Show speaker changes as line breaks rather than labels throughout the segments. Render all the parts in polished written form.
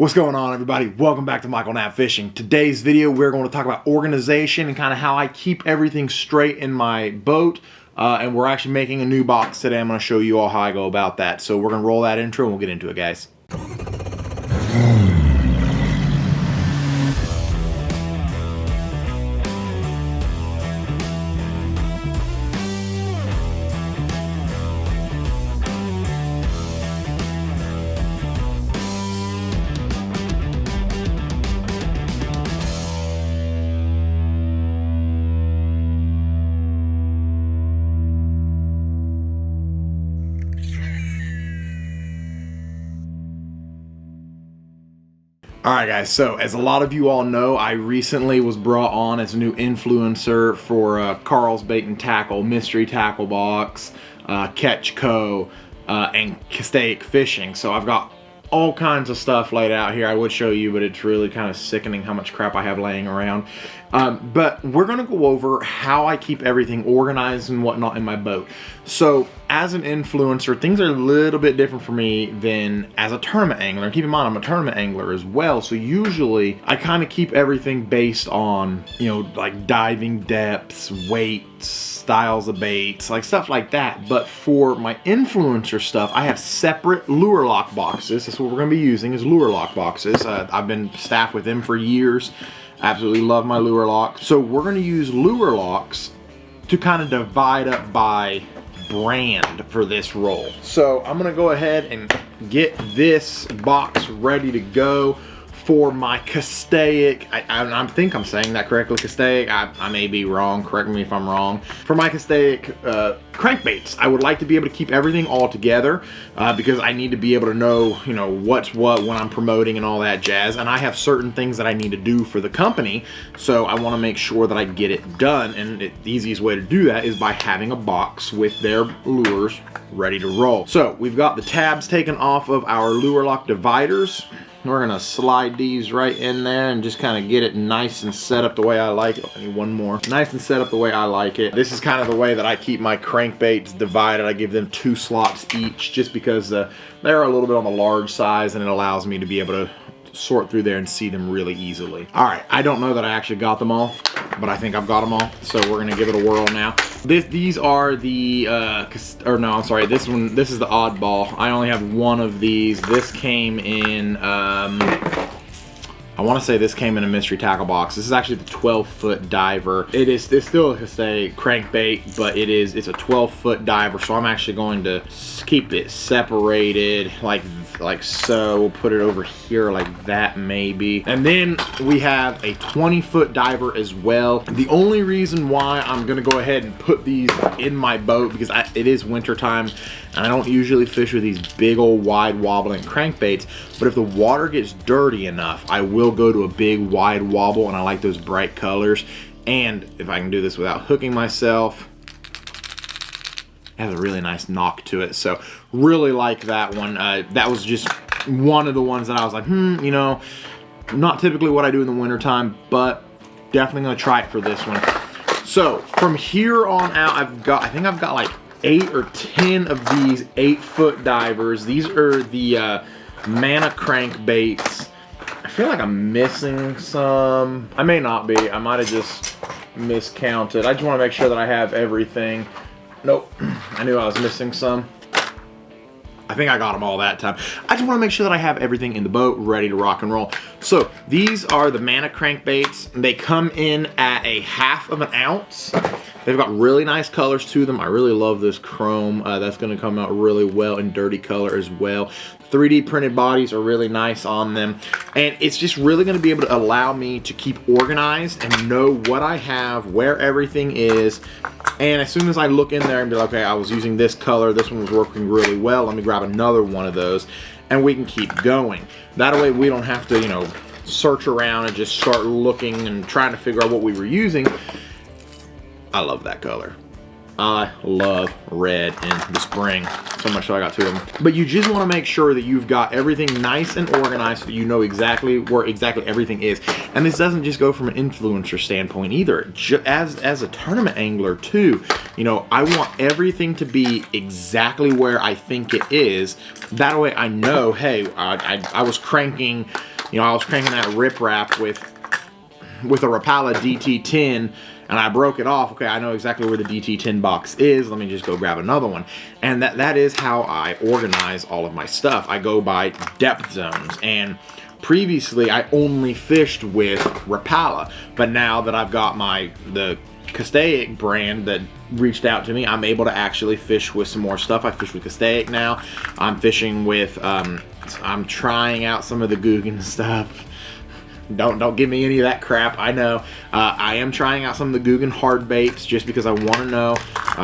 What's going on, everybody? Welcome back to Michael Knapp Fishing. Today's video, we're going to talk about organization and kind of how I keep everything straight in my boat. And we're actually making a new box today. I'm going to show you all how I go about that. So we're going to roll that intro and we'll get into it, guys. Alright guys, so as a lot of you all know, I recently was brought on as a new influencer for Carl's Bait and Tackle, Mystery Tackle Box, Catch Co, and Castaic Fishing. So I've got all kinds of stuff laid out here. I would show you, but it's really kind of sickening how much crap I have laying around. But we're going to go over how I keep everything organized and whatnot in my boat. So as an influencer, things are a little bit different for me than as a tournament angler. Keep in mind, I'm a tournament angler as well. So usually I kind of keep everything based on, you know, like diving depths, weights, styles of baits, like stuff like that. But for my influencer stuff, I have separate lure lock boxes. That's what we're going to be using, is lure lock boxes. I've been staffed with them for years. Absolutely love my lure lock. So we're going to use lure locks to kind of divide up by brand for this roll. So I'm going to go ahead and get this box ready to go for my Castaic. I think I'm saying that correctly, Castaic. I may be wrong, correct me if I'm wrong. For my Castaic crankbaits, I would like to be able to keep everything all together because I need to be able to know, you know, what's what when I'm promoting and all that jazz. And I have certain things that I need to do for the company, so I want to make sure that I get it done. And the easiest way to do that is by having a box with their lures ready to roll. So we've got the tabs taken off of our lure lock dividers. We're gonna slide these right in there and just kind of get it nice and set up the way I like it. I need one more. Nice and set up the way I like it. This is kind of the way that I keep my crankbaits divided. I give them 2 slots each just because they're a little bit on the large size, and it allows me to be able to sort through there and see them really easily. All right, I don't know that I actually got them all, but I think I've got them all. So we're gonna give it a whirl now. These are the, or no, I'm sorry, this is the oddball. I only have one of these. This came in, I want to say this came in a mystery tackle box. This is actually the 12-foot diver. It's still a crankbait, but it's a 12-foot diver. So I'm actually going to keep it separated like so. We'll put it over here like that maybe. And then we have a 20-foot diver as well. The only reason why I'm gonna go ahead and put these in my boat, because it is winter time and I don't usually fish with these big old wide wobbling crankbaits, but if the water gets dirty enough, I will go to a big wide wobble, and I like those bright colors. And if I can do this without hooking myself, it has a really nice knock to it. So really like that one. That was just one of the ones that I was like, you know, not typically what I do in the winter time, but definitely gonna try it for this one. So from here on out, I think I've got like 8 or 10 of these 8-foot divers. These are the Mana crankbaits. I feel like I'm missing some. I may not be. I might have just miscounted. I just want to make sure that I have everything. Nope, I knew I was missing some. I think I got them all that time. I just want to make sure that I have everything in the boat ready to rock and roll. So these are the Mana crankbaits. They come in at a 1/2 ounce. They've got really nice colors to them. I really love this chrome. That's going to come out really well in dirty color as well. 3D printed bodies are really nice on them. And it's just really going to be able to allow me to keep organized and know what I have, where everything is. And as soon as I look in there and be like, okay, I was using this color, this one was working really well, let me grab another one of those, and we can keep going. That way we don't have to, you know, search around and just start looking and trying to figure out what we were using. I love that color. I love red in the spring. So much so I got 2 of them. But you just want to make sure that you've got everything nice and organized so that you know exactly where exactly everything is. And this doesn't just go from an influencer standpoint either. As a tournament angler too, you know, I want everything to be exactly where I think it is. That way I know, hey, I was cranking, you know, I was cranking that riprap with a Rapala DT10 and I broke it off. Okay, I know exactly where the DT10 box is. Let me just go grab another one. And that is how I organize all of my stuff. I go by depth zones. And previously I only fished with Rapala, but now that I've got the Castaic brand that reached out to me, I'm able to actually fish with some more stuff. I fish with Castaic now. I'm fishing with, I'm trying out some of the Guggen stuff. Don't give me any of that crap. I know. I am trying out some of the Guggen hard baits just because I want to know.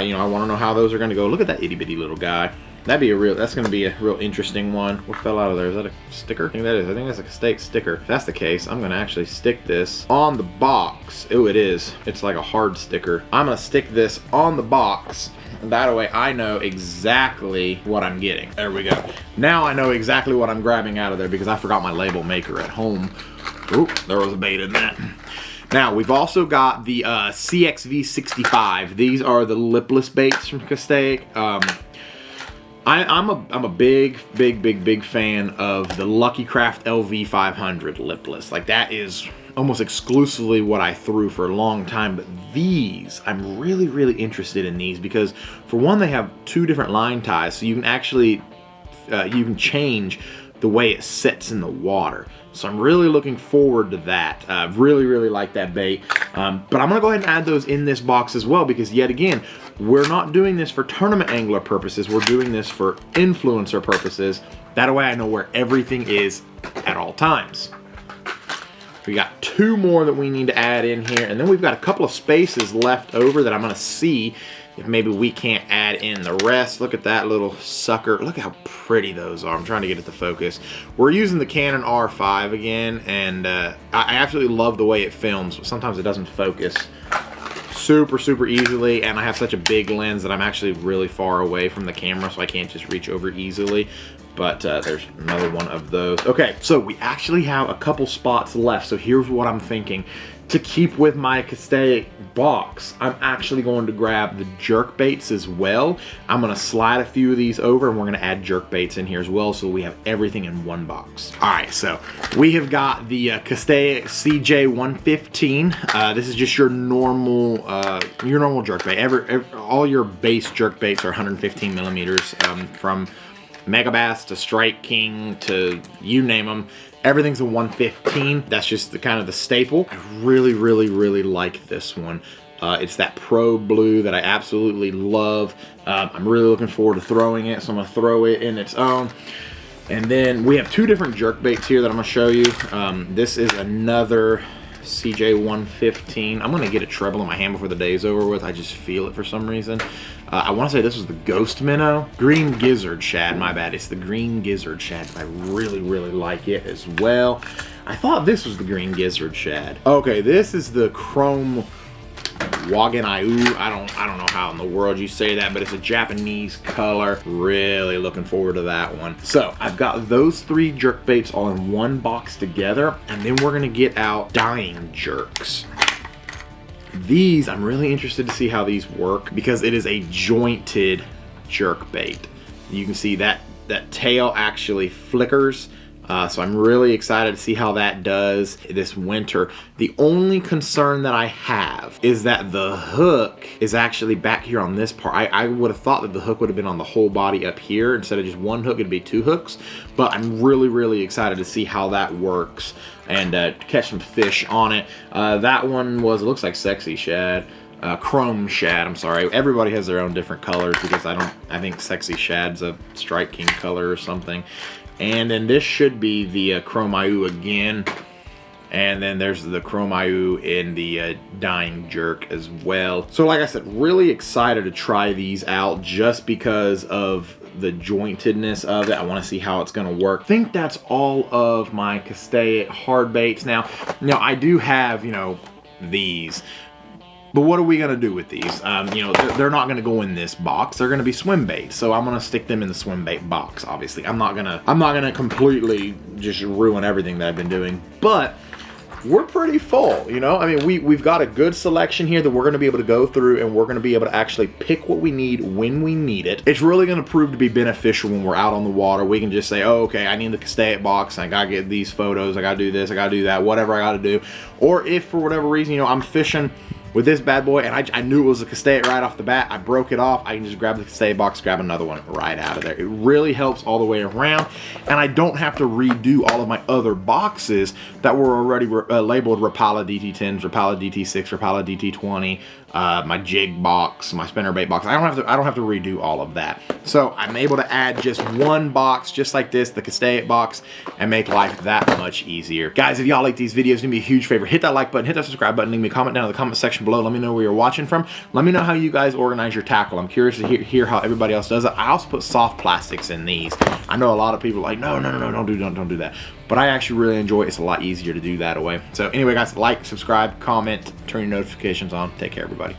You know, I want to know how those are going to go. Look at that itty bitty little guy. That's going to be a real interesting one. What fell out of there? Is that a sticker? I think that is. I think that's a Castaic sticker. If that's the case, I'm going to actually stick this on the box. Oh, it is. It's like a hard sticker. I'm going to stick this on the box. That way I know exactly what I'm getting. There we go. Now I know exactly what I'm grabbing out of there because I forgot my label maker at home. Oop, there was a bait in that. Now, we've also got the CXV65. These are the lipless baits from Castaic. I'm a big fan of the Lucky Craft LV500 lipless. Like, that is almost exclusively what I threw for a long time. But these, I'm really interested in these because, for one, they have 2 different line ties, so you can actually you can change the way it sets in the water. So I'm really looking forward to that. Really like that bait. But I'm gonna go ahead and add those in this box as well because, yet again, we're not doing this for tournament angler purposes. We're doing this for influencer purposes. That way I know where everything is at all times. We got 2 more that we need to add in here, and then we've got a couple of spaces left over that I'm gonna see if maybe we can't add in the rest. Look at that little sucker. Look how pretty those are. I'm trying to get it to focus. We're using the Canon R5 again, and I absolutely love the way it films, but sometimes it doesn't focus super easily, and I have such a big lens that I'm actually really far away from the camera, so I can't just reach over easily. But there's another one of those. Okay, so we actually have a couple spots left, so here's what I'm thinking. To keep with my Castaic box, I'm actually going to grab the jerkbaits as well. I'm going to slide a few of these over, and we're going to add jerkbaits in here as well, so we have everything in one box. All right, so we have got the Castaic CJ115. This is just your normal jerkbait. All your base jerkbaits are 115 millimeters, from Megabass to Strike King to you name them. Everything's a 115. That's just the kind of the staple. I really like this one. It's that Pro Blue that I absolutely love. I'm really looking forward to throwing it, so I'm gonna throw it in its own. And then we have 2 different jerkbaits here that I'm gonna show you. This is another CJ115. I'm gonna get a treble in my hand before the day's over with. I just feel it for some reason. I want to say this was the Ghost Minnow. Green Gizzard Shad, my bad. It's the Green Gizzard Shad. I really like it as well. I thought this was the Green Gizzard Shad. Okay, this is the Chrome Waganayu. I don't know how in the world you say that, but it's a Japanese color. Really looking forward to that one. So I've got those 3 jerkbaits all in one box together, and then we're gonna get out dying jerks. These, I'm really interested to see how these work because it is a jointed jerkbait. You can see that tail actually flickers. So I'm really excited to see how that does this winter. The only concern that I have is that the hook is actually back here on this part. I would have thought that the hook would have been on the whole body up here. Instead of just one hook, it'd be 2 hooks. But I'm really excited to see how that works and catch some fish on it. That one was, it looks like Sexy Shad. Chrome Shad, I'm sorry. Everybody has their own different colors because I think Sexy Shad's a Strike King color or something. And then this should be the Chrome Ayu again. And then there's the Chrome Ayu in the Dying Jerk as well. So like I said, really excited to try these out just because of the jointedness of it. I want to see how it's going to work. I think that's all of my Castaic hard baits. Now I do have, these. But what are we gonna do with these? You know, they're not gonna go in this box. They're gonna be swim bait. So I'm gonna stick them in the swim bait box. Obviously, I'm not gonna completely just ruin everything that I've been doing. But we're pretty full, you know? I mean, we've got a good selection here that we're gonna be able to go through, and we're gonna be able to actually pick what we need when we need it. It's really gonna prove to be beneficial when we're out on the water. We can just say, oh, okay, I need the castaic box, I gotta get these photos, I gotta do this, I gotta do that, whatever I gotta do. Or if for whatever reason, you know, I'm fishing with this bad boy and I knew it was a castaic right off the bat, I broke it off, I can just grab the castaic box, grab another one right out of there. It really helps all the way around, and I don't have to redo all of my other boxes that were already labeled Rapala DT10s, Rapala DT6, Rapala DT20, my jig box, my spinnerbait box. I don't have to redo all of that. So I'm able to add just one box just like this, the castaic box, and make life that much easier. Guys, if y'all like these videos, do me a huge favor, hit that like button, hit that subscribe button, leave me a comment down in the comment section below. Let me know where you're watching from. Let me know how you guys organize your tackle. I'm curious to hear how everybody else does it. I also put soft plastics in these. I know a lot of people are like, no, don't do that. But I actually really enjoy it. It's a lot easier to do that away. So anyway, guys, like, subscribe, comment, turn your notifications on. Take care, everybody.